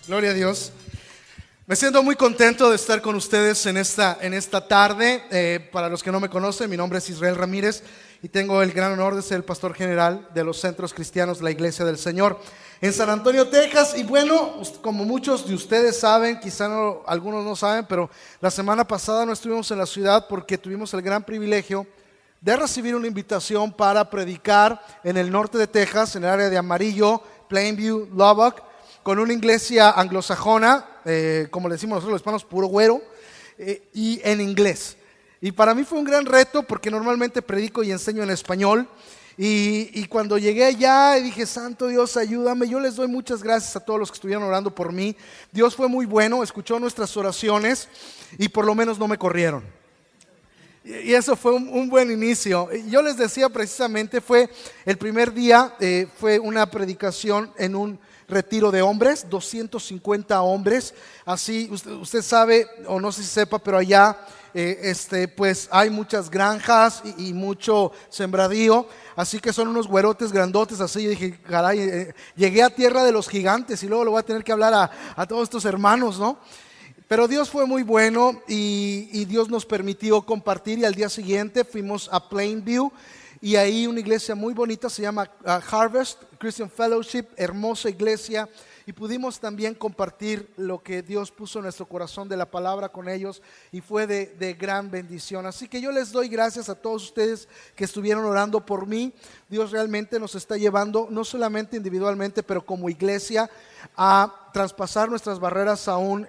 Gloria a Dios. Me siento muy contento de estar con ustedes en esta tarde. Para los que no me conocen, mi nombre es Israel Ramírez y tengo el gran honor de ser el pastor general de los centros cristianos de la Iglesia del Señor en San Antonio, Texas. Y bueno, como muchos de ustedes saben, quizá algunos no saben, pero la semana pasada no estuvimos en la ciudad porque tuvimos el gran privilegio de recibir una invitación para predicar en el norte de Texas, en el área de Amarillo, Plainview, Lubbock, con una iglesia anglosajona, como le decimos nosotros los hispanos, puro güero, y en inglés. Y para mí fue un gran reto porque normalmente predico y enseño en español. Y cuando llegué allá y dije, Santo Dios, ayúdame, yo les doy muchas gracias a todos los que estuvieron orando por mí. Dios fue muy bueno, escuchó nuestras oraciones y por lo menos no me corrieron. Y eso fue un buen inicio. Yo les decía precisamente, fue el primer día, fue una predicación en un retiro de hombres, 250 hombres. Así, usted sabe, o no sé si sepa, pero allá pues hay muchas granjas y mucho sembradío. Así que son unos güerotes grandotes. Así yo dije, caray, llegué a tierra de los gigantes y luego le voy a tener que hablar a todos estos hermanos, ¿no? Pero Dios fue muy bueno y Dios nos permitió compartir, y al día siguiente fuimos a Plainview y ahí una iglesia muy bonita, se llama Harvest Christian Fellowship, hermosa iglesia, y pudimos también compartir lo que Dios puso en nuestro corazón de la palabra con ellos y fue de gran bendición. Así que yo les doy gracias a todos ustedes que estuvieron orando por mí. Dios realmente nos está llevando, no solamente individualmente, pero como iglesia, a traspasar nuestras barreras aún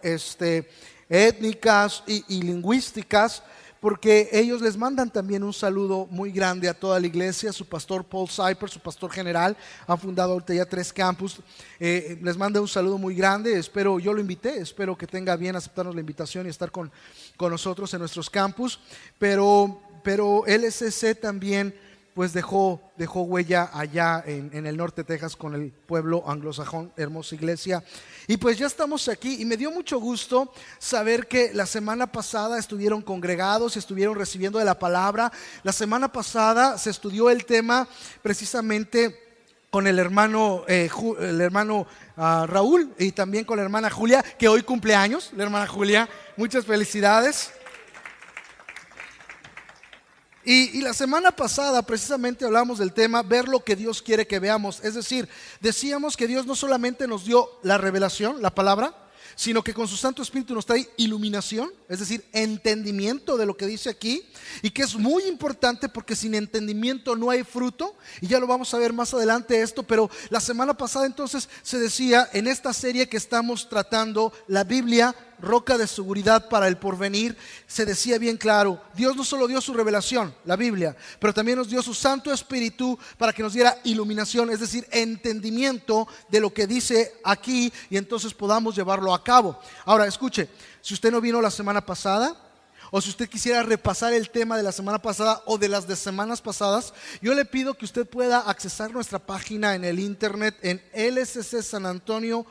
étnicas y lingüísticas, porque ellos les mandan también un saludo muy grande a toda la iglesia. Su pastor Paul Cyper, su pastor general, han fundado ahorita ya 3 campus, les manda un saludo muy grande. Yo lo invité, espero que tenga bien aceptarnos la invitación y estar con nosotros en nuestros campus, pero LSC también pues dejó huella allá en el norte de Texas con el pueblo anglosajón, hermosa iglesia. Y pues ya estamos aquí y me dio mucho gusto saber que la semana pasada estuvieron congregados y estuvieron recibiendo de la palabra. La semana pasada se estudió el tema precisamente con el hermano Raúl y también con la hermana Julia, que hoy cumple años. La hermana Julia, muchas felicidades. Y la semana pasada precisamente hablamos del tema ver lo que Dios quiere que veamos. Es decir, decíamos que Dios no solamente nos dio la revelación, la palabra, sino que con su Santo Espíritu nos trae iluminación, es decir, entendimiento de lo que dice aquí, y que es muy importante porque sin entendimiento no hay fruto, y ya lo vamos a ver más adelante esto. Pero la semana pasada entonces se decía en esta serie que estamos tratando, la Biblia, roca de seguridad para el porvenir, se decía bien claro, Dios no solo dio su revelación, la Biblia, pero también nos dio su Santo Espíritu para que nos diera iluminación, es decir, entendimiento de lo que dice aquí, y entonces podamos llevarlo a cabo. Ahora escuche, si usted no vino la semana pasada, o si usted quisiera repasar el tema de la semana pasada o de las de semanas pasadas, yo le pido que usted pueda accesar nuestra página en el internet en lscsanantonio.org.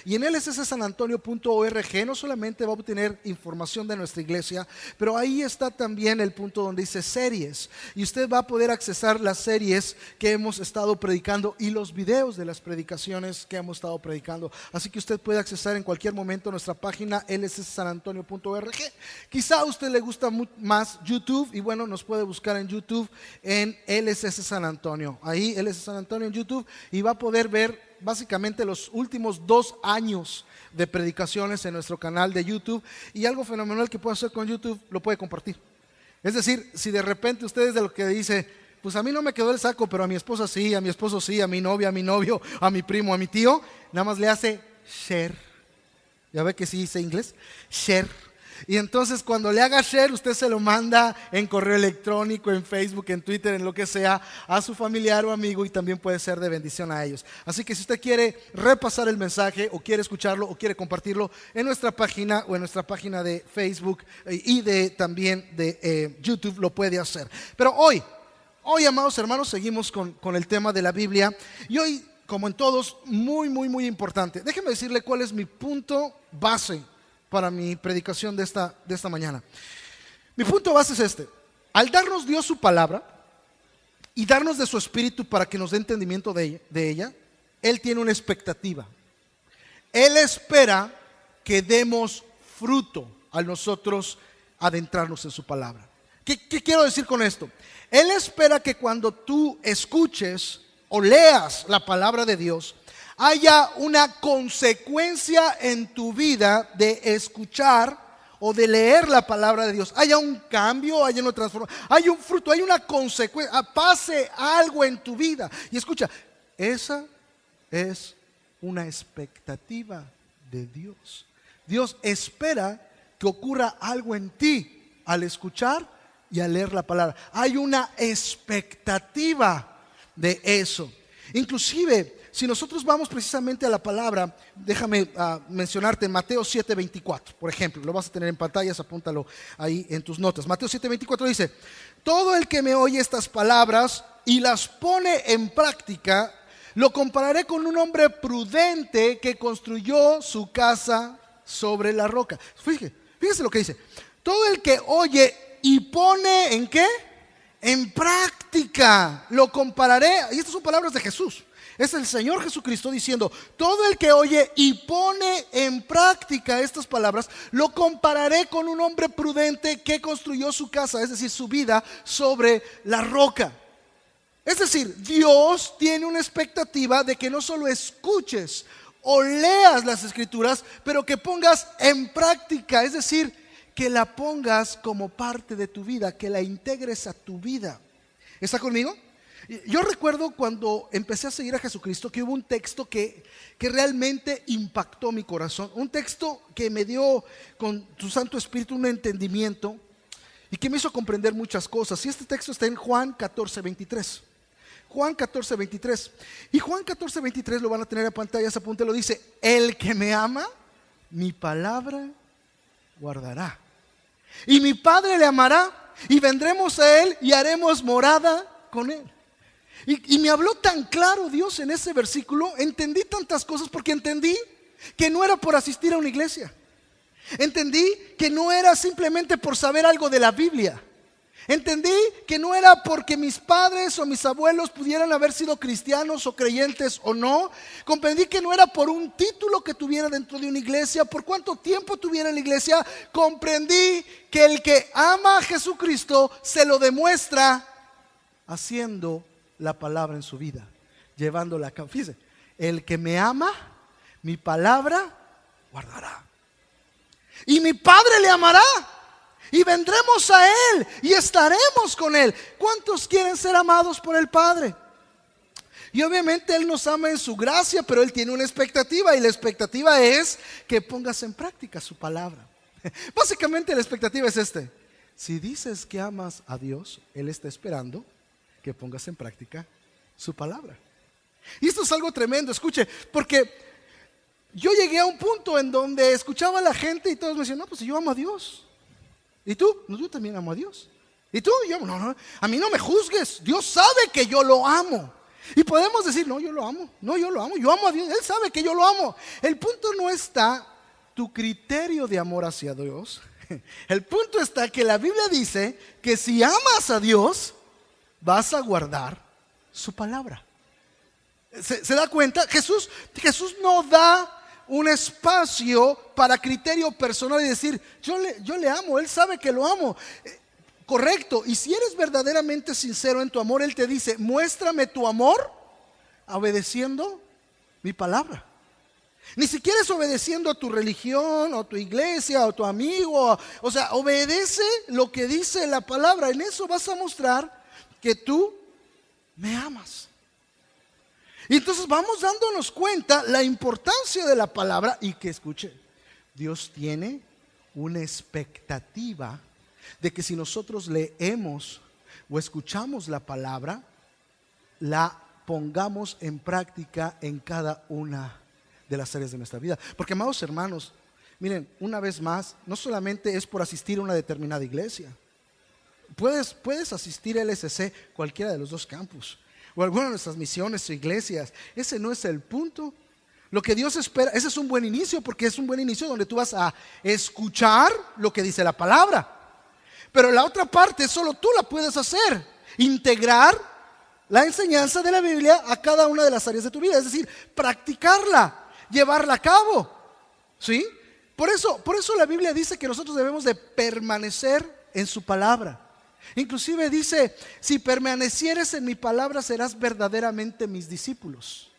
Y en lscsanantonio.org no solamente va a obtener información de nuestra iglesia, pero ahí está también el punto donde dice series, y usted va a poder accesar las series que hemos estado predicando y los videos de las predicaciones que hemos estado predicando. Así que usted puede accesar en cualquier momento nuestra página lscsanantonio.org. Quizá a usted le gusta más YouTube, y bueno, nos puede buscar en YouTube en LSC San Antonio, ahí LSC San Antonio en YouTube, y va a poder ver básicamente los últimos 2 años de predicaciones en nuestro canal de YouTube. Y algo fenomenal que puede hacer con YouTube, lo puede compartir. Es decir, si de repente usted es de lo que dice, pues a mí no me quedó el saco, pero a mi esposa sí, a mi esposo sí, a mi novia, a mi novio, a mi primo, a mi tío, nada más le hace share. Ya ve que sí dice inglés, share. Y entonces cuando le haga share, usted se lo manda en correo electrónico, en Facebook, en Twitter, en lo que sea, a su familiar o amigo, y también puede ser de bendición a ellos. Así que si usted quiere repasar el mensaje, o quiere escucharlo, o quiere compartirlo en nuestra página o en nuestra página de Facebook y también de YouTube, lo puede hacer. Pero hoy, amados hermanos, seguimos con el tema de la Biblia. Y hoy, como en todos, muy importante. Déjeme decirle cuál es mi punto base para mi predicación de esta mañana. Mi punto base es este: al darnos Dios su palabra y darnos de su Espíritu para que nos dé entendimiento de ella, Él tiene una expectativa. Él espera que demos fruto al nosotros adentrarnos en su palabra. ¿Qué quiero decir con esto? Él espera que cuando tú escuches o leas la palabra de Dios, haya una consecuencia en tu vida de escuchar o de leer la palabra de Dios. Haya un cambio, haya una transformación, haya un fruto, haya una consecuencia, pase algo en tu vida. Y escucha, esa es una expectativa de Dios. Dios espera que ocurra algo en ti al escuchar y al leer la palabra. Hay una expectativa de eso. Inclusive, si nosotros vamos precisamente a la palabra, déjame mencionarte Mateo 7:24, por ejemplo, lo vas a tener en pantallas, apúntalo ahí en tus notas. Mateo 7:24 dice: todo el que me oye estas palabras y las pone en práctica, lo compararé con un hombre prudente que construyó su casa sobre la roca. Fíjese lo que dice. Todo el que oye y pone ¿en qué? En práctica. Lo compararé, y estas son palabras de Jesús. Es el Señor Jesucristo diciendo: todo el que oye y pone en práctica estas palabras, lo compararé con un hombre prudente que construyó su casa, es decir, su vida, sobre la roca. Es decir, Dios tiene una expectativa de que no solo escuches o leas las escrituras, pero que pongas en práctica, es decir, que la pongas como parte de tu vida, que la integres a tu vida. ¿Está conmigo? Yo recuerdo cuando empecé a seguir a Jesucristo que hubo un texto que realmente impactó mi corazón. Un texto que me dio con su Santo Espíritu un entendimiento y que me hizo comprender muchas cosas. Y este texto está en Juan 14:23. Juan 14:23. Y Juan 14:23 lo van a tener en pantallas, apúntelo, dice: el que me ama, mi palabra guardará. Y mi Padre le amará, y vendremos a él y haremos morada con él. Y me habló tan claro Dios en ese versículo. Entendí tantas cosas porque entendí que no era por asistir a una iglesia. Entendí que no era simplemente por saber algo de la Biblia. Entendí que no era porque mis padres o mis abuelos pudieran haber sido cristianos o creyentes o no. Comprendí que no era por un título que tuviera dentro de una iglesia, por cuánto tiempo tuviera en la iglesia. Comprendí que el que ama a Jesucristo se lo demuestra haciendo la palabra en su vida, llevándola a cabo. Fíjese, el que me ama, mi palabra guardará. Y mi Padre le amará. Y vendremos a él y estaremos con él. ¿Cuántos quieren ser amados por el Padre? Y obviamente él nos ama en su gracia, pero él tiene una expectativa, y la expectativa es que pongas en práctica su palabra. Básicamente la expectativa es si dices que amas a Dios, él está esperando que pongas en práctica su palabra. Y esto es algo tremendo, escuche, porque yo llegué a un punto en donde escuchaba a la gente y todos me decían: no, pues yo amo a Dios. ¿Y tú? No, yo también amo a Dios. ¿Y tú? Yo, no, a mí no me juzgues. Dios sabe que yo lo amo. Y podemos decir: no, yo lo amo. No, yo lo amo. Yo amo a Dios. Él sabe que yo lo amo. El punto no está tu criterio de amor hacia Dios. El punto está que la Biblia dice que si amas a Dios, vas a guardar su palabra. ¿Se da cuenta? Jesús no da un espacio para criterio personal y decir: yo le amo, él sabe que lo amo. Correcto. Y si eres verdaderamente sincero en tu amor, él te dice: muéstrame tu amor obedeciendo mi palabra. Ni siquiera es obedeciendo a tu religión o tu iglesia o tu amigo. O sea, obedece lo que dice la palabra. En eso vas a mostrar que tú me amas. Y entonces vamos dándonos cuenta la importancia de la palabra, y que, escuche, Dios tiene una expectativa de que si nosotros leemos o escuchamos la palabra, la pongamos en práctica en cada una de las áreas de nuestra vida. Porque, amados hermanos, miren, una vez más, no solamente es por asistir a una determinada iglesia. Puedes asistir a LSC, cualquiera de los dos campus, o alguna de nuestras misiones o iglesias. Ese no es el punto. Lo que Dios espera, ese es un buen inicio, porque es un buen inicio donde tú vas a escuchar lo que dice la palabra. Pero la otra parte solo tú la puedes hacer: integrar la enseñanza de la Biblia a cada una de las áreas de tu vida, es decir, practicarla, llevarla a cabo, ¿sí? Por eso la Biblia dice que nosotros debemos de permanecer en su palabra. Inclusive dice, si permanecieres en mi palabra serás verdaderamente mis discípulos.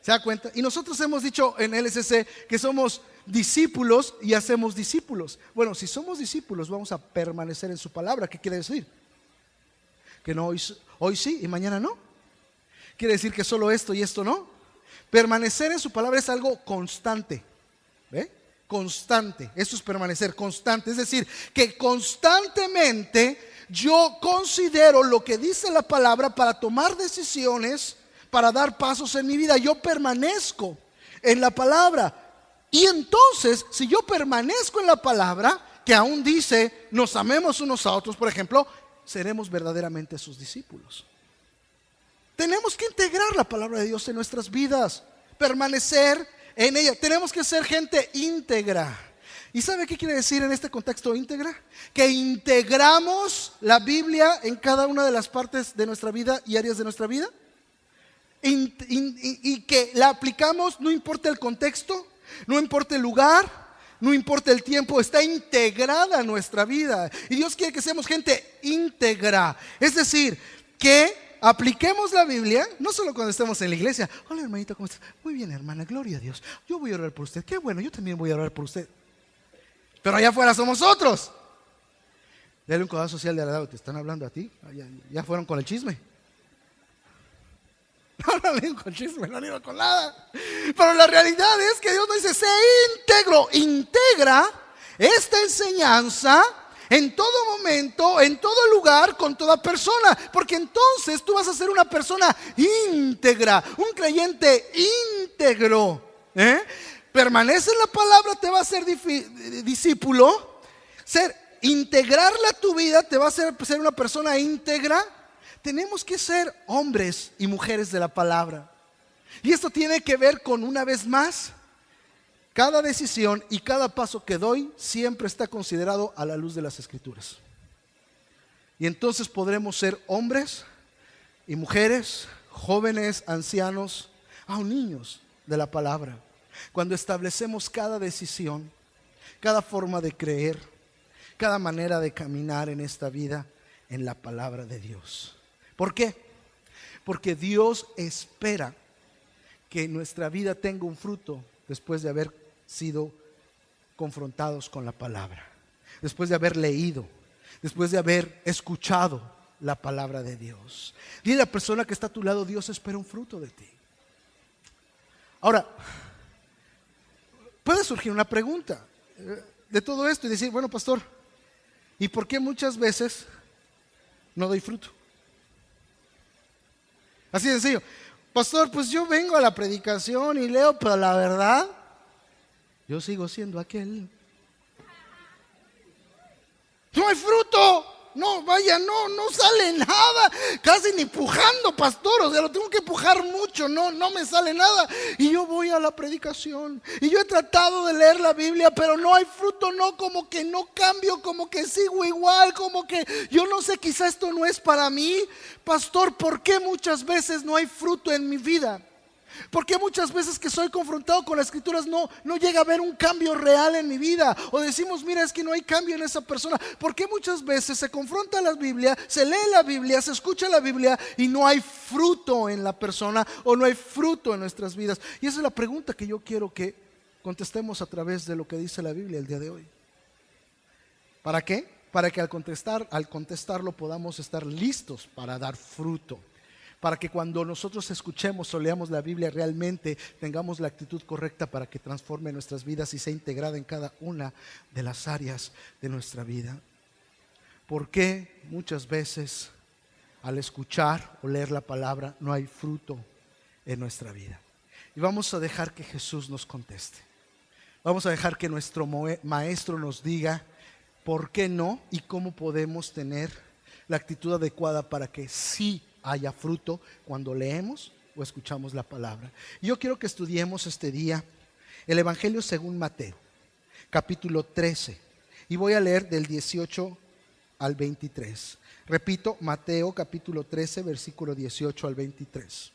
¿Se da cuenta? Y nosotros hemos dicho en LSC que somos discípulos y hacemos discípulos. Bueno, si somos discípulos vamos a permanecer en su palabra. ¿Qué quiere decir? Que no hoy sí y mañana no. Quiere decir que solo esto y esto no. Permanecer en su palabra es algo constante. ¿Ve? Constante. Eso es permanecer, constante. Es decir, que constantemente yo considero lo que dice la palabra para tomar decisiones, para dar pasos en mi vida. Yo permanezco en la palabra. Y entonces, si yo permanezco en la palabra, que aún dice, nos amemos unos a otros, por ejemplo, seremos verdaderamente sus discípulos. Tenemos que integrar la palabra de Dios en nuestras vidas, permanecer en ella. Tenemos que ser gente íntegra. ¿Y sabe qué quiere decir en este contexto íntegra? Que integramos la Biblia en cada una de las partes de nuestra vida y áreas de nuestra vida. Y que la aplicamos, no importa el contexto, no importa el lugar, no importa el tiempo, está integrada en nuestra vida. Y Dios quiere que seamos gente íntegra. Es decir, que apliquemos la Biblia, no solo cuando estemos en la iglesia. Hola hermanita, ¿cómo estás? Muy bien hermana, gloria a Dios. Yo voy a orar por usted. Qué bueno, yo también voy a orar por usted. Pero allá afuera somos otros. Dale un codazo social de al lado, te están hablando a ti. Ya fueron con el chisme. No han ido con chisme, no han ido con nada. Pero la realidad es que Dios nos dice, sé íntegro, integra esta enseñanza en todo momento, en todo lugar, con toda persona. Porque entonces tú vas a ser una persona íntegra, un creyente íntegro. Permanece en la palabra, te va a hacer discípulo. Integrarla a tu vida te va a hacer ser una persona íntegra. Tenemos que ser hombres y mujeres de la palabra. Y esto tiene que ver con, una vez más, cada decisión y cada paso que doy siempre está considerado a la luz de las Escrituras. Y entonces podremos ser hombres y mujeres, jóvenes, ancianos, aún niños de la palabra. Cuando establecemos cada decisión, cada forma de creer, cada manera de caminar en esta vida en la palabra de Dios. ¿Por qué? Porque Dios espera que nuestra vida tenga un fruto después de haber sido confrontados con la palabra, después de haber leído, después de haber escuchado la palabra de Dios. Dile a la persona que está a tu lado, Dios espera un fruto de ti. Ahora, puede surgir una pregunta de todo esto y decir, bueno, pastor, ¿y por qué muchas veces no doy fruto? Así de sencillo. Pastor, pues yo vengo a la predicación y leo, pero la verdad, yo sigo siendo aquel. No hay fruto. No, vaya, no sale nada. Casi ni pujando, pastor. O sea, lo tengo que pujar mucho. No me sale nada. Y yo voy a la predicación. Y yo he tratado de leer la Biblia, pero no hay fruto. No, como que no cambio, como que sigo igual, como que yo no sé, quizá esto no es para mí. Pastor, ¿por qué muchas veces no hay fruto en mi vida? ¿Por qué muchas veces que soy confrontado con las Escrituras no llega a haber un cambio real en mi vida? O decimos, mira, es que no hay cambio en esa persona. ¿Por qué muchas veces se confronta la Biblia, se lee la Biblia, se escucha la Biblia y no hay fruto en la persona o no hay fruto en nuestras vidas? Y esa es la pregunta que yo quiero que contestemos a través de lo que dice la Biblia el día de hoy. ¿Para qué? Para que al contestarlo podamos estar listos para dar fruto. Para que cuando nosotros escuchemos o leamos la Biblia realmente tengamos la actitud correcta para que transforme nuestras vidas y sea integrada en cada una de las áreas de nuestra vida. ¿Por qué muchas veces al escuchar o leer la palabra no hay fruto en nuestra vida? Y vamos a dejar que Jesús nos conteste. Vamos a dejar que nuestro maestro nos diga por qué no y cómo podemos tener la actitud adecuada para que sí haya fruto cuando leemos o escuchamos la palabra. Yo quiero que estudiemos este día el Evangelio según Mateo, capítulo 13. Y voy a leer del 18 al 23. Repito, Mateo capítulo 13, versículo 18 al 23.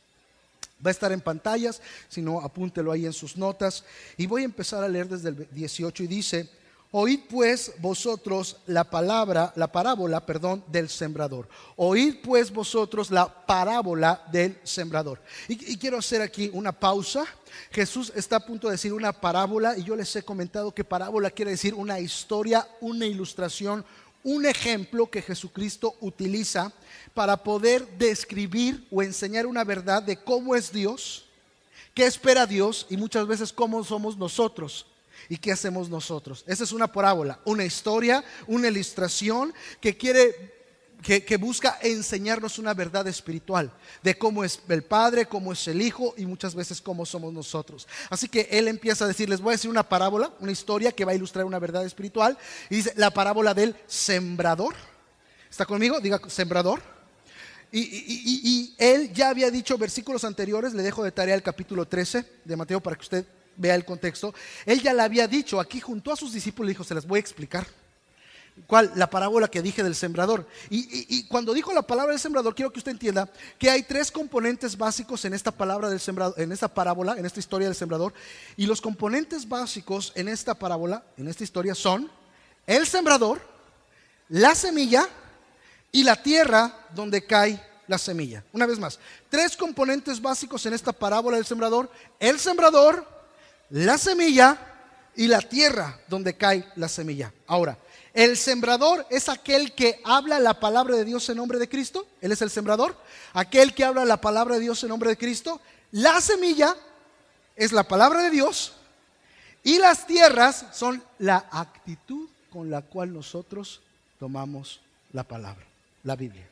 Va a estar en pantallas, si no, apúntelo ahí en sus notas. Y voy a empezar a leer desde el 18 y dice: oíd pues vosotros la parábola del sembrador. Oíd pues vosotros la parábola del sembrador. Y quiero hacer aquí una pausa. Jesús está a punto de decir una parábola, y yo les he comentado que parábola quiere decir una historia, una ilustración, un ejemplo que Jesucristo utiliza para poder describir o enseñar una verdad de cómo es Dios, qué espera Dios y muchas veces cómo somos nosotros y qué hacemos nosotros. Esa es una parábola, una historia, una ilustración que busca enseñarnos una verdad espiritual de cómo es el Padre, cómo es el Hijo y muchas veces cómo somos nosotros. Así que Él empieza a decir: les voy a decir una parábola, una historia que va a ilustrar una verdad espiritual, y dice la parábola del sembrador. ¿Está conmigo? Diga sembrador. Y Él ya había dicho versículos anteriores, le dejo de tarea el capítulo 13 de Mateo para que usted vea el contexto. Él ya la había dicho aquí junto a sus discípulos y dijo: se las voy a explicar. ¿Cuál? La parábola que dije del sembrador. Y cuando dijo la palabra del sembrador, quiero que usted entienda que hay tres componentes básicos en esta palabra del sembrador, en esta parábola, en esta historia del sembrador. Y los componentes básicos en esta parábola, en esta historia, son el sembrador, la semilla y la tierra donde cae la semilla. Una vez más, tres componentes básicos en esta parábola del sembrador: el sembrador, la semilla y la tierra donde cae la semilla. Ahora, el sembrador es aquel que habla la palabra de Dios en nombre de Cristo. Él es el sembrador, aquel que habla la palabra de Dios en nombre de Cristo. La semilla es la palabra de Dios, y las tierras son la actitud con la cual nosotros tomamos la palabra, la Biblia.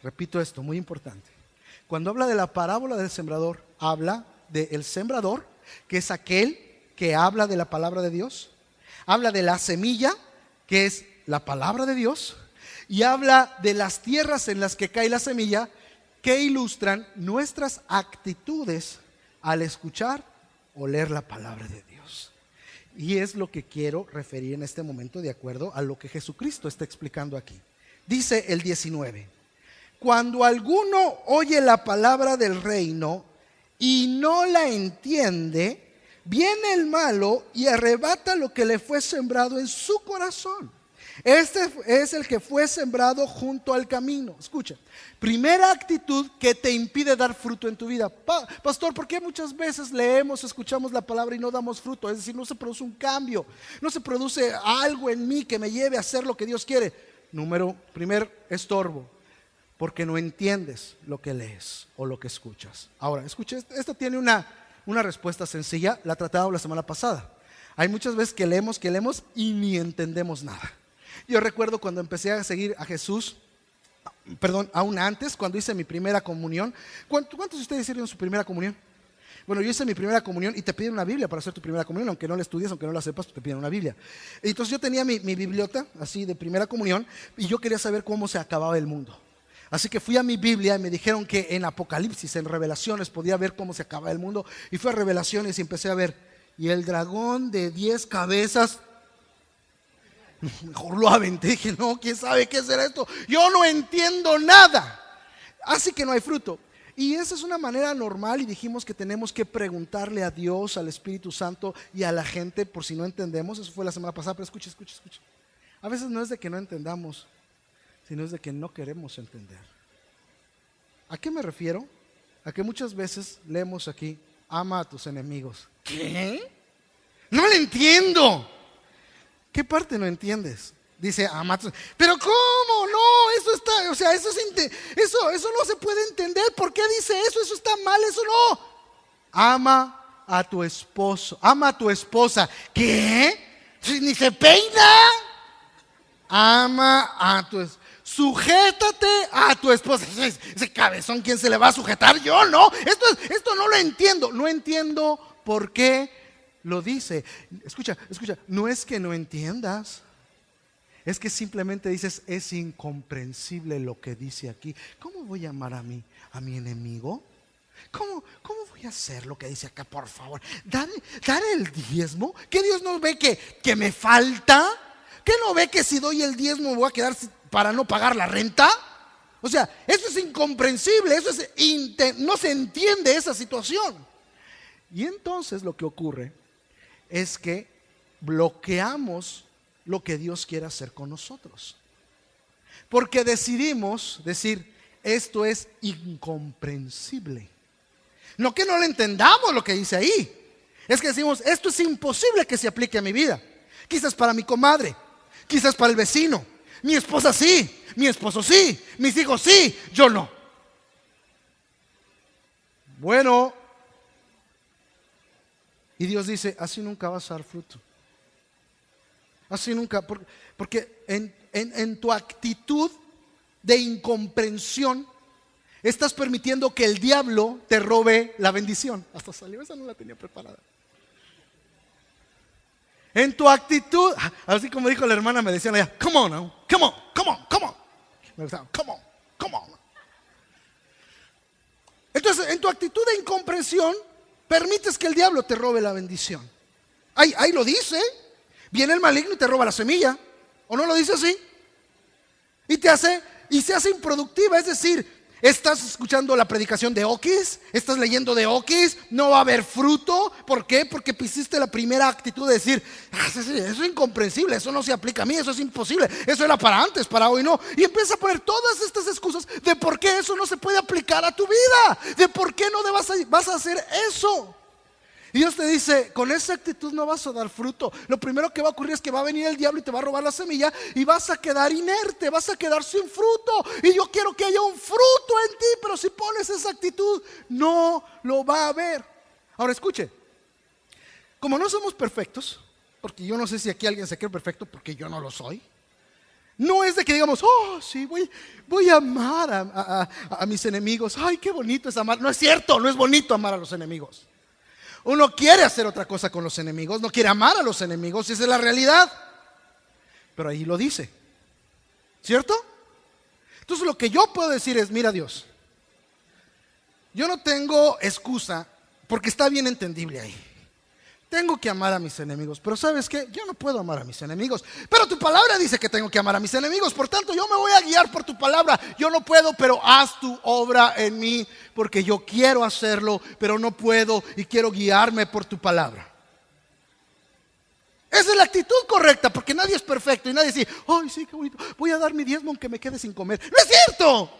Repito esto, muy importante. Cuando habla de la parábola del sembrador, habla del sembrador, que es aquel que habla de la palabra de Dios. Habla de la semilla, que es la palabra de Dios, y habla de las tierras en las que cae la semilla, que ilustran nuestras actitudes al escuchar o leer la palabra de Dios. Y es lo que quiero referir en este momento de acuerdo a lo que Jesucristo está explicando aquí. Dice el 19: cuando alguno oye la palabra del reino y no la entiende, viene el malo y arrebata lo que le fue sembrado en su corazón. Este es el que fue sembrado junto al camino. Escucha, primera actitud que te impide dar fruto en tu vida. Pastor, ¿por qué muchas veces leemos, escuchamos la palabra y no damos fruto? Es decir, no se produce un cambio, no se produce algo en mí que me lleve a hacer lo que Dios quiere. Primer estorbo, porque no entiendes lo que lees o lo que escuchas. Ahora, escucha, esto tiene una respuesta sencilla, la tratamos la semana pasada. Hay muchas veces que leemos y ni entendemos nada. Yo recuerdo cuando empecé a seguir a Jesús, aún antes, cuando hice mi primera comunión. ¿Cuántos de ustedes hicieron su primera comunión? Bueno, yo hice mi primera comunión y te piden una Biblia para hacer tu primera comunión, aunque no la estudies, aunque no la sepas, te piden una Biblia. Entonces yo tenía mi bibliota así de primera comunión y yo quería saber cómo se acababa el mundo. Así que fui a mi Biblia y me dijeron que en Apocalipsis, en Revelaciones, podía ver cómo se acababa el mundo. Y fui a Revelaciones y empecé a ver, y el dragón de 10 cabezas, mejor lo aventé. Dije, no, ¿quién sabe qué será esto? Yo no entiendo nada. Así que no hay fruto. Y esa es una manera normal, y dijimos que tenemos que preguntarle a Dios, al Espíritu Santo y a la gente por si no entendemos. Eso fue la semana pasada, pero escucha. A veces no es de que no entendamos, sino es de que no queremos entender. ¿A qué me refiero? A que muchas veces leemos aquí: ama a tus enemigos. ¿Qué? No le entiendo. ¿Qué parte no entiendes? Dice ama a tus... Pero ¿cómo? No, eso está, o sea, eso no se puede entender. ¿Por qué dice eso? Eso está mal, eso no. Ama a tu esposo, ama a tu esposa. ¿Qué? Ni se peina. Ama a tu esposa. Sujétate a tu esposa. Ese cabezón, ¿quién se le va a sujetar? Yo no. Esto no lo entiendo. No entiendo por qué lo dice. Escucha, no es que no entiendas, es que simplemente dices, es incomprensible lo que dice aquí. ¿Cómo voy a amar a mi enemigo? ¿Cómo voy a hacer lo que dice acá? Por favor, dar el diezmo. ¿Que Dios no ve que me falta? ¿Qué no ve que si doy el diezmo me voy a quedar para no pagar la renta? O sea, eso es incomprensible, no se entiende esa situación. Y entonces lo que ocurre es que bloqueamos lo que Dios quiere hacer con nosotros. Porque decidimos decir, esto es incomprensible. No que no le entendamos lo que dice ahí. Es que decimos, esto es imposible que se aplique a mi vida. Quizás para mi comadre, quizás para el vecino. Mi esposa sí, mi esposo sí, mis hijos sí, yo no. Bueno, y Dios dice, así nunca vas a dar fruto. Así nunca, porque en tu actitud de incomprensión estás permitiendo que el diablo te robe la bendición. Hasta salió, esa no la tenía preparada. En tu actitud, así como dijo la hermana, me decían allá, come on now, come on, come on, come on. Me gustaba, come on, come on. Entonces, en tu actitud de incomprensión, permites que el diablo te robe la bendición. Ahí lo dice. Viene el maligno y te roba la semilla. ¿O no lo dice así? Y se hace improductiva. Es decir, estás escuchando la predicación de Oquis, estás leyendo de Oquis, no va a haber fruto. ¿Por qué? Porque pusiste la primera actitud de decir, eso es incomprensible, eso no se aplica a mí, eso es imposible, eso era para antes, para hoy no. Y empieza a poner todas estas excusas de por qué eso no se puede aplicar a tu vida, de por qué no vas a hacer eso. Y Dios te dice, con esa actitud no vas a dar fruto. Lo primero que va a ocurrir es que va a venir el diablo y te va a robar la semilla y vas a quedar inerte, vas a quedar sin fruto. Y yo quiero que haya un fruto en ti, pero si pones esa actitud, no lo va a haber. Ahora escuche, como no somos perfectos, porque yo no sé si aquí alguien se cree perfecto, porque yo no lo soy. No es de que digamos, oh sí, voy a amar a mis enemigos. Ay, qué bonito es amar. No es cierto, no es bonito amar a los enemigos. Uno quiere hacer otra cosa con los enemigos, no quiere amar a los enemigos, esa es la realidad. Pero ahí lo dice, ¿cierto? Entonces lo que yo puedo decir es, mira Dios, yo no tengo excusa porque está bien entendible ahí. Tengo que amar a mis enemigos, pero ¿sabes qué? Yo no puedo amar a mis enemigos, pero tu palabra dice que tengo que amar a mis enemigos, por tanto yo me voy a guiar por tu palabra. Yo no puedo, pero haz tu obra en mí, porque yo quiero hacerlo, pero no puedo y quiero guiarme por tu palabra. Esa es la actitud correcta, porque nadie es perfecto y nadie dice, ay sí, qué bonito, voy a dar mi diezmo aunque me quede sin comer. ¡No es cierto!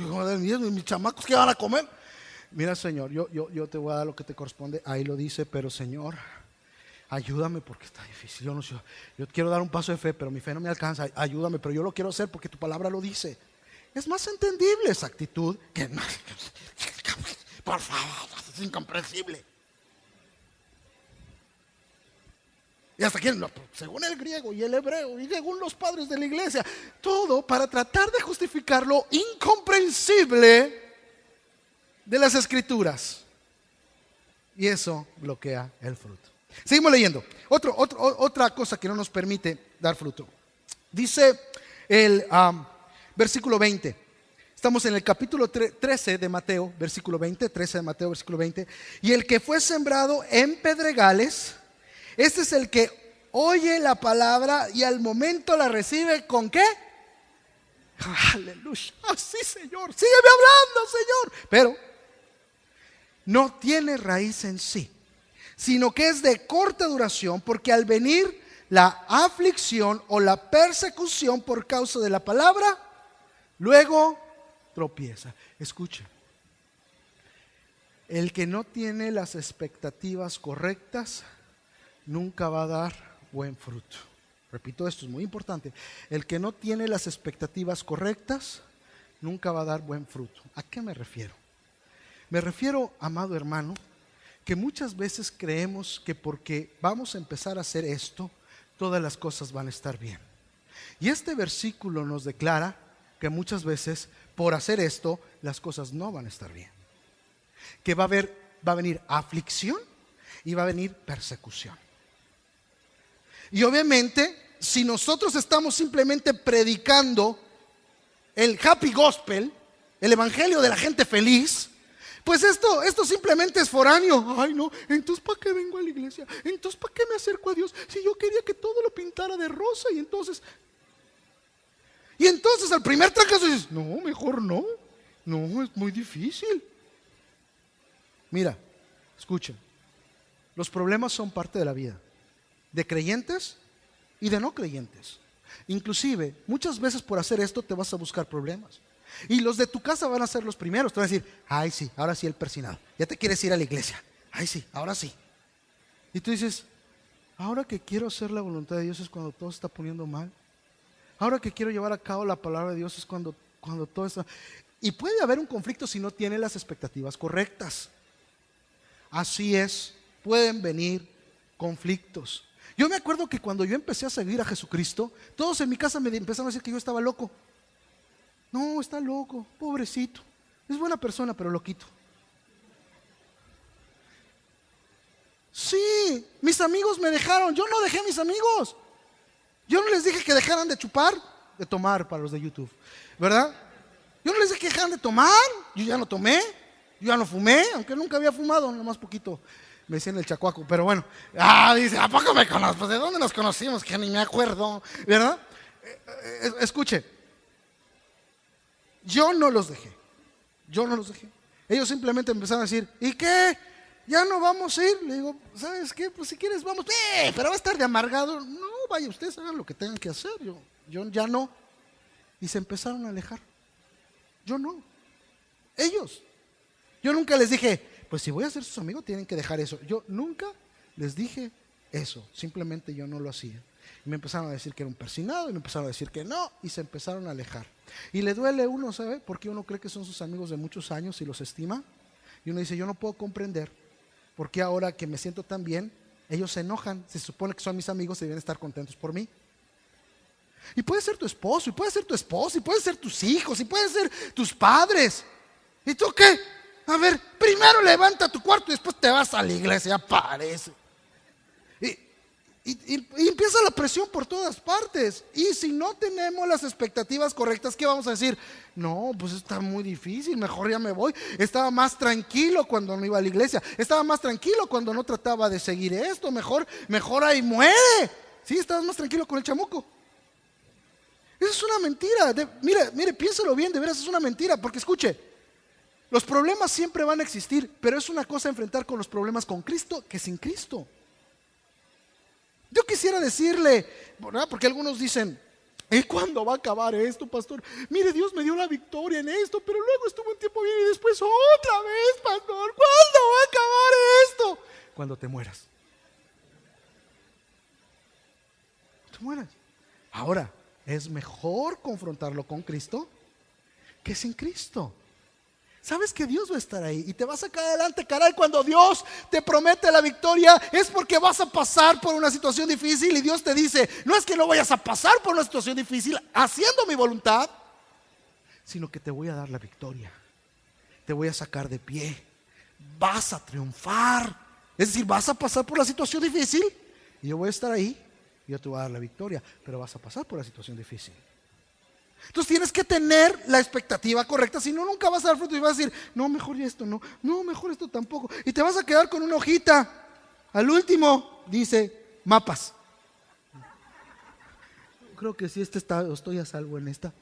Voy a dar mi diezmo y mis chamacos, ¿qué van a comer? Mira Señor, yo te voy a dar lo que te corresponde. Ahí lo dice, pero Señor, ayúdame porque está difícil. Yo quiero dar un paso de fe, pero mi fe no me alcanza. Ayúdame, pero yo lo quiero hacer porque tu palabra lo dice. Es más entendible esa actitud que no. Por favor, es incomprensible. Y hasta aquí, según el griego y el hebreo y según los padres de la iglesia, todo para tratar de justificar lo incomprensible de las escrituras. Y eso bloquea el fruto. Seguimos leyendo. Otra cosa que no nos permite dar fruto. Dice el versículo 20. Estamos en el capítulo 13 de Mateo, versículo 20. 13 de Mateo, versículo 20. Y el que fue sembrado en pedregales, este es el que oye la palabra y al momento la recibe ¿con qué? Aleluya. Así, Señor. Sígueme hablando, Señor. Pero no tiene raíz en sí, sino que es de corta duración, porque al venir la aflicción o la persecución por causa de la palabra, luego tropieza. Escuche, el que no tiene las expectativas correctas nunca va a dar buen fruto. Repito, esto es muy importante. El que no tiene las expectativas correctas nunca va a dar buen fruto. ¿A qué me refiero? Me refiero, amado hermano, que muchas veces creemos que porque vamos a empezar a hacer esto, todas las cosas van a estar bien. Y este versículo nos declara que muchas veces por hacer esto, las cosas no van a estar bien. Que va a venir aflicción y va a venir persecución. Y obviamente, si nosotros estamos simplemente predicando el happy gospel, el evangelio de la gente feliz, Pues esto simplemente es foráneo. Ay, no, entonces ¿para qué vengo a la iglesia? Entonces ¿para qué me acerco a Dios? Si yo quería que todo lo pintara de rosa. Y entonces al primer trancazo dices, no, mejor no. No, es muy difícil. Mira, escucha. Los problemas son parte de la vida, de creyentes y de no creyentes. Inclusive, muchas veces por hacer esto te vas a buscar problemas. Y los de tu casa van a ser los primeros. Te van a decir, ay sí, ahora sí el persinado. Ya te quieres ir a la iglesia. Ay sí, ahora sí. Y tú dices, ahora que quiero hacer la voluntad de Dios es cuando todo se está poniendo mal. Ahora que quiero llevar a cabo la palabra de Dios es cuando todo está... Y puede haber un conflicto si no tiene las expectativas correctas. Así es, pueden venir conflictos. Yo me acuerdo que cuando yo empecé a seguir a Jesucristo, todos en mi casa me empezaron a decir que yo estaba loco. No, está loco, pobrecito. Es buena persona, pero loquito. Sí, mis amigos me dejaron. Yo no dejé a mis amigos. Yo no les dije que dejaran de chupar, de tomar para los de YouTube, ¿verdad? Yo no les dije que dejaran de tomar. Yo ya no tomé, yo ya no fumé, aunque nunca había fumado, nomás poquito. Me decían el chacuaco, pero bueno. Dice, ¿a poco me conoces? Pues ¿de dónde nos conocimos? Que ni me acuerdo, ¿verdad? Escuche, yo no los dejé. Ellos simplemente empezaron a decir, ¿y qué? ¿Ya no vamos a ir? Le digo, ¿sabes qué? Pues si quieres vamos. Pero va a estar de amargado. No, vaya, ustedes hagan lo que tengan que hacer. Yo ya no. Y se empezaron a alejar. Yo no. Ellos. Yo nunca les dije, pues si voy a ser sus amigos tienen que dejar eso. Yo nunca les dije eso. Simplemente yo no lo hacía. Y me empezaron a decir que era un persinado, y me empezaron a decir que no, y se empezaron a alejar. Y le duele a uno, ¿sabe? Porque uno cree que son sus amigos de muchos años y los estima. Y uno dice, yo no puedo comprender por qué ahora que me siento tan bien, ellos se enojan. Se supone que son mis amigos y deben estar contentos por mí. Y puede ser tu esposo, y puede ser tu esposa, y puede ser tus hijos, y puede ser tus padres. ¿Y tú qué? A ver, primero levanta tu cuarto y después te vas a la iglesia, parece. Y empieza la presión por todas partes. Y si no tenemos las expectativas correctas, ¿qué vamos a decir? No, pues está muy difícil, mejor ya me voy. Estaba más tranquilo cuando no iba a la iglesia. Estaba más tranquilo cuando no trataba de seguir esto. Mejor ahí muere. Sí, estabas más tranquilo con el chamuco. Eso es una mentira. Mire, piénsalo bien, de veras es una mentira. Porque escuche, los problemas siempre van a existir, pero es una cosa enfrentar con los problemas con Cristo que sin Cristo. Yo quisiera decirle, ¿verdad? Porque algunos dicen, ¿y cuándo va a acabar esto, pastor? Mire, Dios me dio la victoria en esto, pero luego estuvo un tiempo bien y después otra vez, pastor. ¿Cuándo va a acabar esto? Cuando te mueras. Te mueras. Ahora, es mejor confrontarlo con Cristo que sin Cristo. Sabes que Dios va a estar ahí y te va a sacar adelante, caray. Cuando Dios te promete la victoria es porque vas a pasar por una situación difícil y Dios te dice, no es que no vayas a pasar por una situación difícil haciendo mi voluntad, sino que te voy a dar la victoria, te voy a sacar de pie, vas a triunfar. Es decir, vas a pasar por la situación difícil y yo voy a estar ahí y yo te voy a dar la victoria, pero vas a pasar por la situación difícil. Entonces tienes que tener la expectativa correcta, si no nunca vas a dar fruto y vas a decir, no, mejor esto no, mejor esto tampoco, y te vas a quedar con una hojita. Al último dice mapas. Creo que sí, estoy a salvo en esta.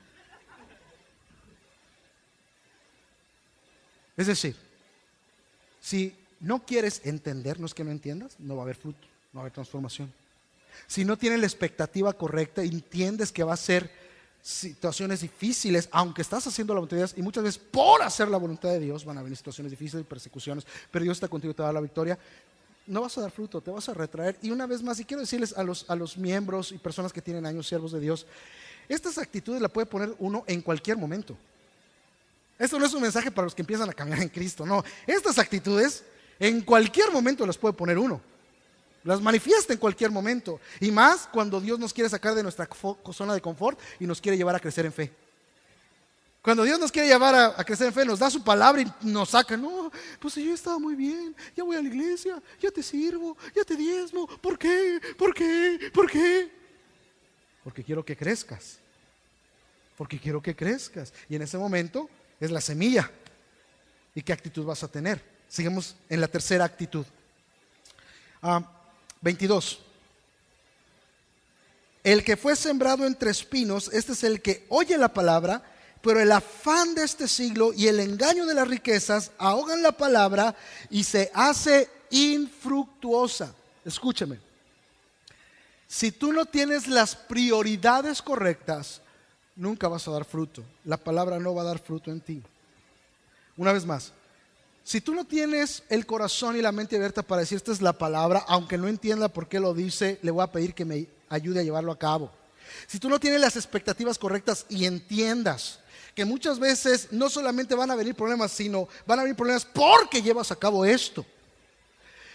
Es decir, si no quieres entender, no es que no entiendas, no va a haber fruto, no va a haber transformación. Si no tienes la expectativa correcta, entiendes que va a ser situaciones difíciles, aunque estás haciendo la voluntad de Dios, y muchas veces por hacer la voluntad de Dios van a venir situaciones difíciles y persecuciones, pero Dios está contigo y te va a dar la victoria. No vas a dar fruto, te vas a retraer. Y una vez más, y quiero decirles a los miembros y personas que tienen años, siervos de Dios, estas actitudes las puede poner uno en cualquier momento. Esto no es un mensaje para los que empiezan a caminar en Cristo, no. Estas actitudes en cualquier momento las puede poner uno. Las manifiesta en cualquier momento. Y más cuando Dios nos quiere sacar de nuestra zona de confort y nos quiere llevar a crecer en fe. Cuando Dios nos quiere llevar a crecer en fe, nos da su palabra y nos saca. No, pues yo estaba muy bien, ya voy a la iglesia, ya te sirvo, ya te diezmo. ¿Por qué? ¿Por qué? ¿Por qué? Porque quiero que crezcas. Porque quiero que crezcas. Y en ese momento es la semilla. ¿Y qué actitud vas a tener? Seguimos en la tercera actitud. 22. El que fue sembrado entre espinos, este es el que oye la palabra, pero el afán de este siglo y el engaño de las riquezas ahogan la palabra y se hace infructuosa. Escúchame. Si tú no tienes las prioridades correctas, nunca vas a dar fruto. La palabra no va a dar fruto en ti. Una vez más, si tú no tienes el corazón y la mente abierta para decir esta es la palabra, aunque no entienda por qué lo dice, le voy a pedir que me ayude a llevarlo a cabo. Si tú no tienes las expectativas correctas y entiendas que muchas veces no solamente van a venir problemas, sino van a venir problemas porque llevas a cabo esto.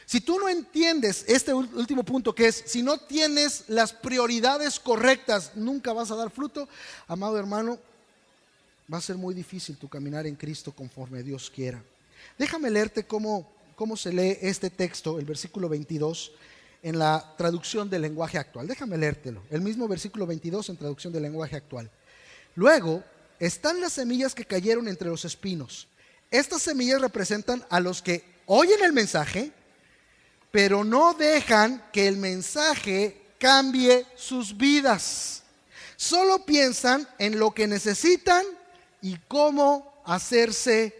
Si tú no entiendes este último punto, que es, si no tienes las prioridades correctas, nunca vas a dar fruto, amado hermano, va a ser muy difícil tu caminar en Cristo conforme Dios quiera. Déjame leerte cómo se lee este texto, el versículo 22, en la traducción del lenguaje actual. Déjame leértelo, el mismo versículo 22 en traducción del lenguaje actual. Luego, están las semillas que cayeron entre los espinos. Estas semillas representan a los que oyen el mensaje, pero no dejan que el mensaje cambie sus vidas. Solo piensan en lo que necesitan y cómo hacerse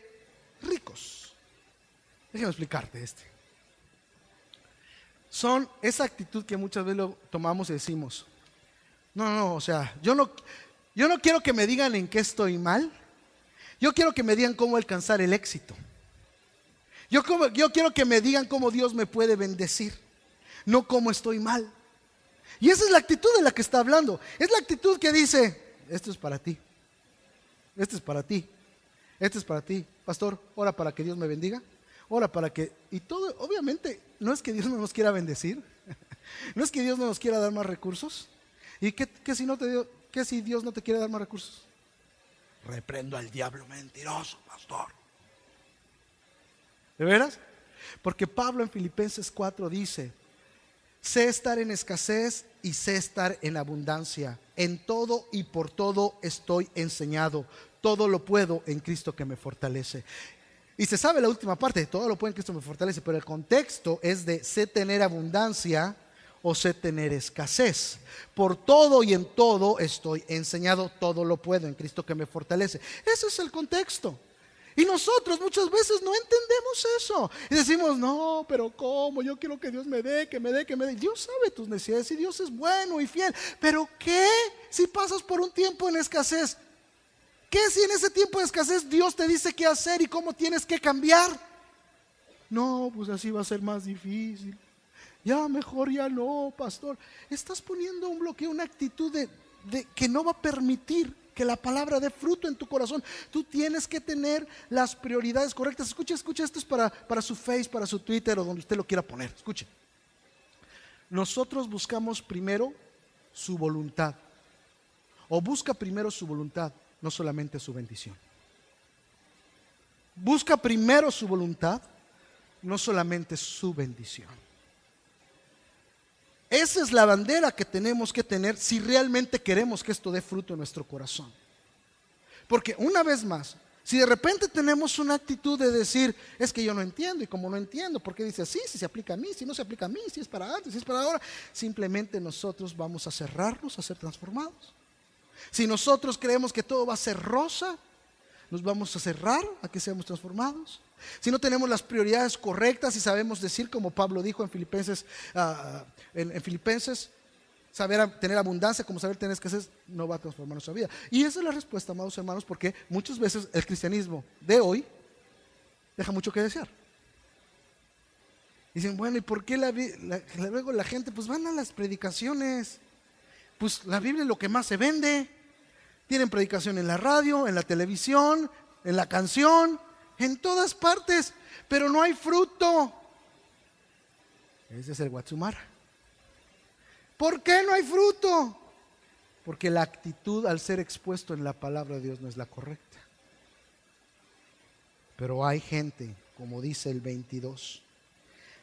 ricos. Déjame explicarte Son esa actitud que muchas veces lo tomamos y decimos, o sea, yo no quiero que me digan en qué estoy mal. Yo quiero que me digan cómo alcanzar el éxito. Yo quiero que me digan cómo Dios me puede bendecir, no cómo estoy mal. Y esa es la actitud de la que está hablando. Es la actitud que dice, esto es para ti. Esto es para ti. Esto es para ti. Pastor, ora para que Dios me bendiga. Ora para que... Y todo, obviamente, no es que Dios no nos quiera bendecir. No es que Dios no nos quiera dar más recursos. ¿Y qué si Dios no te quiere dar más recursos? Reprendo al diablo mentiroso, pastor. ¿De veras? Porque Pablo en Filipenses 4 dice, sé estar en escasez y sé estar en abundancia. En todo y por todo estoy enseñado. Todo lo puedo en Cristo que me fortalece. Y se sabe la última parte, todo lo puedo en Cristo que me fortalece, pero el contexto es de sé tener abundancia o sé tener escasez. Por todo y en todo estoy enseñado. Todo lo puedo en Cristo que me fortalece. Ese es el contexto. Y nosotros muchas veces no entendemos eso. Y decimos, no, pero ¿cómo? Yo quiero que Dios me dé, que me dé, que me dé. Dios sabe tus necesidades y Dios es bueno y fiel. Pero ¿qué si pasas por un tiempo en escasez? ¿Qué si en ese tiempo de escasez Dios te dice qué hacer y cómo tienes que cambiar? No, pues así va a ser más difícil. Ya mejor ya no, pastor. Estás poniendo un bloqueo, una actitud de que no va a permitir que la palabra dé fruto en tu corazón. Tú tienes que tener las prioridades correctas. Escucha, esto es para su Face, para su Twitter o donde usted lo quiera poner. Escuche. Nosotros buscamos primero su voluntad. O busca primero su voluntad, no solamente su bendición. Busca primero su voluntad, no solamente su bendición. Esa es la bandera que tenemos que tener si realmente queremos que esto dé fruto en nuestro corazón. Porque una vez más, si de repente tenemos una actitud de decir, es que yo no entiendo, y como no entiendo, ¿por qué dice así? Si se aplica a mí, si no se aplica a mí, si es para antes, si es para ahora, simplemente nosotros vamos a cerrarnos a ser transformados. Si nosotros creemos que todo va a ser rosa, nos vamos a cerrar a que seamos transformados. Si no tenemos las prioridades correctas y sabemos decir, como Pablo dijo en Filipenses, saber tener abundancia como saber tener escasez, no va a transformar nuestra vida. Y esa es la respuesta, amados hermanos, porque muchas veces el cristianismo de hoy deja mucho que desear. Dicen, bueno, ¿y por qué luego la gente pues van a las predicaciones? Pues la Biblia es lo que más se vende. Tienen predicación en la radio, en la televisión, en la canción, en todas partes, pero no hay fruto. Ese es el Guatsumara. ¿Por qué no hay fruto? Porque la actitud al ser expuesto en la palabra de Dios no es la correcta. Pero hay gente, como dice el 22,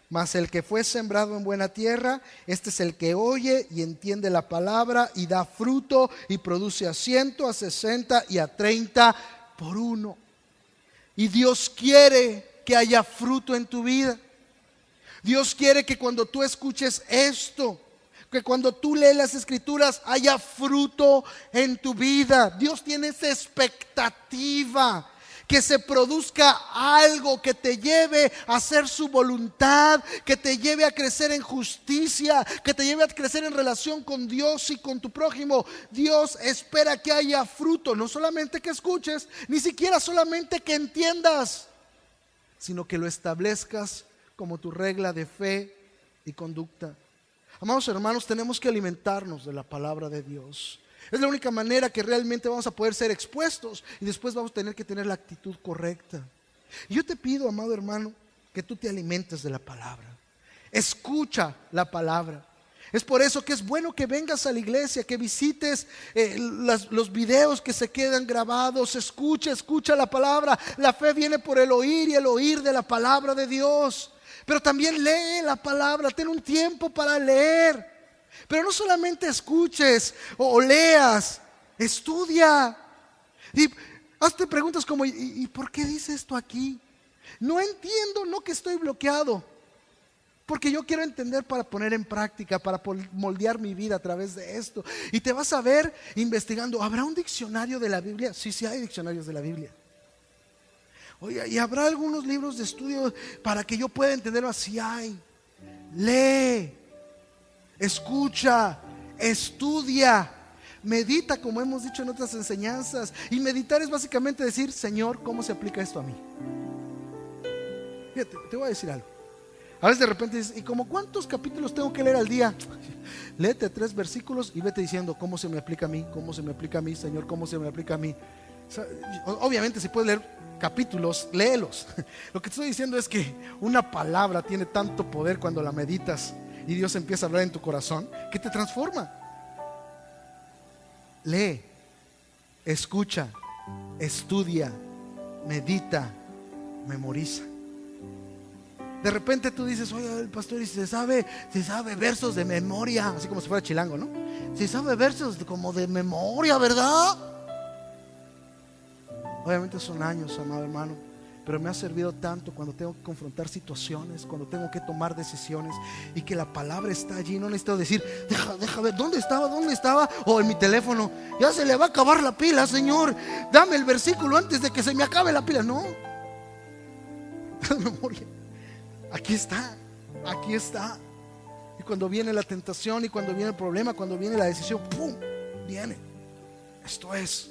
mas el que fue sembrado en buena tierra, este es el que oye y entiende la palabra y da fruto y produce a 100, a 60 y a 30 por uno. Y Dios quiere que haya fruto en tu vida. Dios quiere que cuando tú escuches esto, que cuando tú lees las escrituras haya fruto en tu vida. Dios tiene esa expectativa, que se produzca algo que te lleve a hacer su voluntad, que te lleve a crecer en justicia, que te lleve a crecer en relación con Dios y con tu prójimo. Dios espera que haya fruto, no solamente que escuches, ni siquiera solamente que entiendas, sino que lo establezcas como tu regla de fe y conducta. Amados hermanos, tenemos que alimentarnos de la palabra de Dios. Es la única manera que realmente vamos a poder ser expuestos, y después vamos a tener que tener la actitud correcta. Y yo te pido, amado hermano, que tú te alimentes de la palabra. Escucha la palabra. Es por eso que es bueno que vengas a la iglesia, que visites los videos que se quedan grabados. Escucha la palabra. La fe viene por el oír, y el oír de la palabra de Dios. Pero también lee la palabra, ten un tiempo para leer. Pero no solamente escuches o leas, estudia. Y hazte preguntas como, ¿y por qué dice esto aquí? No entiendo, no que estoy bloqueado, porque yo quiero entender para poner en práctica, para moldear mi vida a través de esto. Y te vas a ver investigando, ¿habrá un diccionario de la Biblia? Sí, hay diccionarios de la Biblia. Oye, ¿y habrá algunos libros de estudio para que yo pueda entenderlo? Así hay. Lee, escucha, estudia, medita, como hemos dicho en otras enseñanzas. Y meditar es básicamente decir, Señor, ¿cómo se aplica esto a mí? Fíjate, te voy a decir algo. A veces de repente dices, ¿y como cuántos capítulos tengo que leer al día? Léete 3 versículos y vete diciendo, ¿cómo se me aplica a mí? ¿Cómo se me aplica a mí, Señor? ¿Cómo se me aplica a mí? O sea, obviamente si puedes leer capítulos, léelos. Lo que te estoy diciendo es que una palabra tiene tanto poder cuando la meditas y Dios empieza a hablar en tu corazón, que te transforma. Lee, escucha, estudia, medita, memoriza. De repente tú dices, oye, el pastor, y se sabe versos de memoria, así como si fuera chilango, ¿no? Se sabe versos como de memoria, ¿verdad? Obviamente son años, amado hermano, pero me ha servido tanto cuando tengo que confrontar situaciones, cuando tengo que tomar decisiones, y que la palabra está allí. No necesito decir, deja ver, ¿dónde estaba? O en mi teléfono, ya se le va a acabar la pila, Señor, dame el versículo antes de que se me acabe la pila. No, la memoria, aquí está. Y cuando viene la tentación, y cuando viene el problema, cuando viene la decisión, ¡pum!, viene. Esto es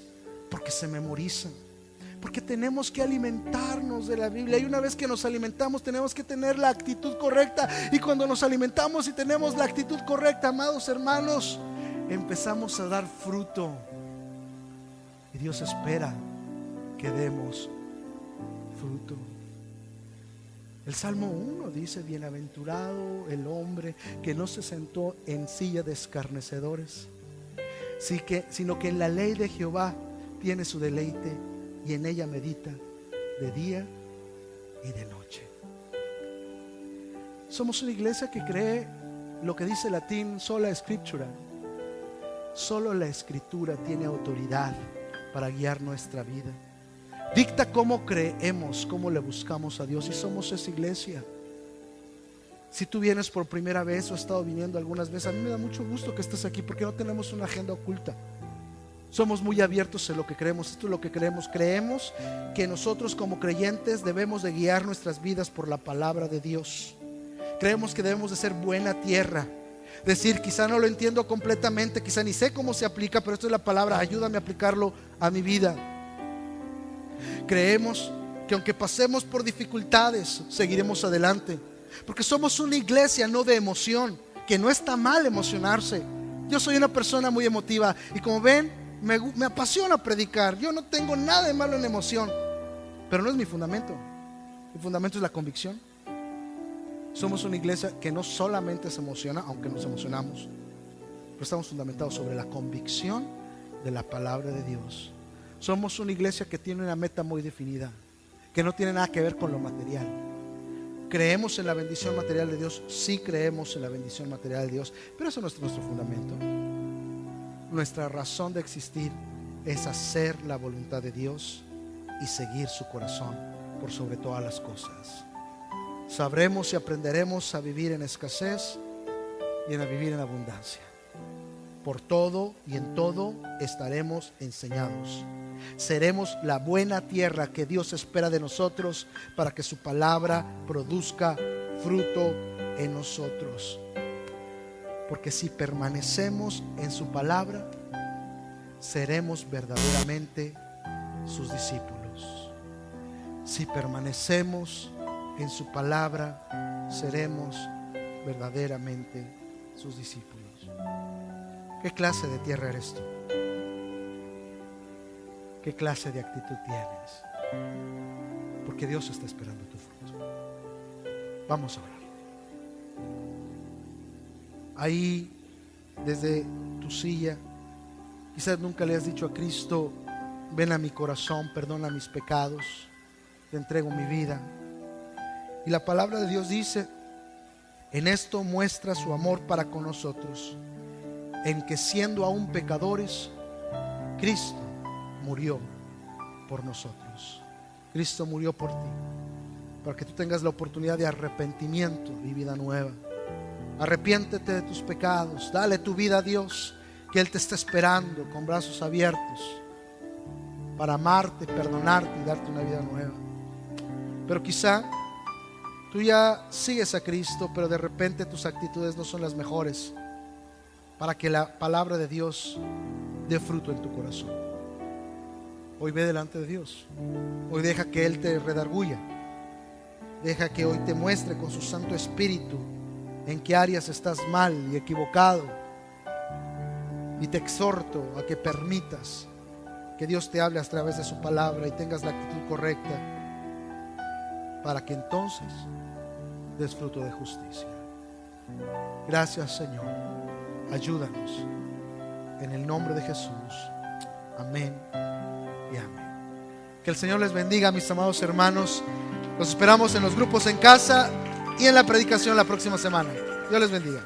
porque se memoriza. Porque tenemos que alimentarnos de la Biblia, y una vez que nos alimentamos tenemos que tener la actitud correcta. Y cuando nos alimentamos y tenemos la actitud correcta, amados hermanos, empezamos a dar fruto, y Dios espera que demos fruto. El Salmo 1 dice, bienaventurado el hombre que no se sentó en silla de escarnecedores, sino que en la ley de Jehová tiene su deleite, y en ella medita de día y de noche. Somos una iglesia que cree lo que dice el latín, sola scriptura. Solo la escritura tiene autoridad para guiar nuestra vida. Dicta cómo creemos, cómo le buscamos a Dios, y somos esa iglesia. Si tú vienes por primera vez o has estado viniendo algunas veces, a mí me da mucho gusto que estés aquí, porque no tenemos una agenda oculta. Somos muy abiertos en lo que creemos. Esto es lo que creemos. Creemos que nosotros como creyentes debemos de guiar nuestras vidas por la palabra de Dios. Creemos que debemos de ser buena tierra. Decir, quizá no lo entiendo completamente, quizá ni sé cómo se aplica, pero esto es la palabra, ayúdame a aplicarlo a mi vida. Creemos que aunque pasemos por dificultades, seguiremos adelante, porque somos una iglesia no de emoción, que no está mal emocionarse. Yo soy una persona muy emotiva, y como ven, me apasiona predicar. Yo no tengo nada de malo en emoción, pero no es mi fundamento. Mi fundamento es la convicción. Somos una iglesia que no solamente se emociona, aunque nos emocionamos, pero estamos fundamentados sobre la convicción de la palabra de Dios. Somos una iglesia que tiene una meta muy definida, que no tiene nada que ver con lo material. ¿Creemos en la bendición material de Dios? Sí, creemos en la bendición material de Dios, pero eso no es nuestro fundamento. Nuestra razón de existir es hacer la voluntad de Dios y seguir su corazón. por sobre todas las cosas. Sabremos y aprenderemos a vivir en escasez y a vivir en abundancia. Por todo y en todo estaremos enseñados. Seremos la buena tierra que Dios espera de nosotros para que su palabra produzca fruto en nosotros. Porque si permanecemos en su palabra, seremos verdaderamente sus discípulos. Si permanecemos en su palabra, seremos verdaderamente sus discípulos. ¿Qué clase de tierra eres tú? ¿Qué clase de actitud tienes? Porque Dios está esperando tu fruto. Vamos a orar. Ahí, desde tu silla, quizás nunca le has dicho a Cristo: ven a mi corazón, perdona mis pecados, te entrego mi vida. Y la palabra de Dios dice: en esto muestra su amor para con nosotros, en que siendo aún pecadores, Cristo murió por nosotros. Cristo murió por ti, para que tú tengas la oportunidad de arrepentimiento y vida nueva. Arrepiéntete de tus pecados, dale tu vida a Dios, que Él te está esperando con brazos abiertos para amarte, perdonarte y darte una vida nueva. Pero quizá tú ya sigues a Cristo, pero de repente tus actitudes no son las mejores para que la palabra de Dios dé fruto en tu corazón. Hoy ve delante de Dios. Hoy deja que Él te redarguya. Deja que hoy te muestre con su Santo Espíritu en qué áreas estás mal y equivocado. Y te exhorto a que permitas que Dios te hable a través de su palabra y tengas la actitud correcta, para que entonces des fruto de justicia. Gracias, Señor. Ayúdanos. En el nombre de Jesús. Amén y amén. Que el Señor les bendiga, mis amados hermanos. Los esperamos en los grupos en casa y en la predicación la próxima semana. Dios les bendiga.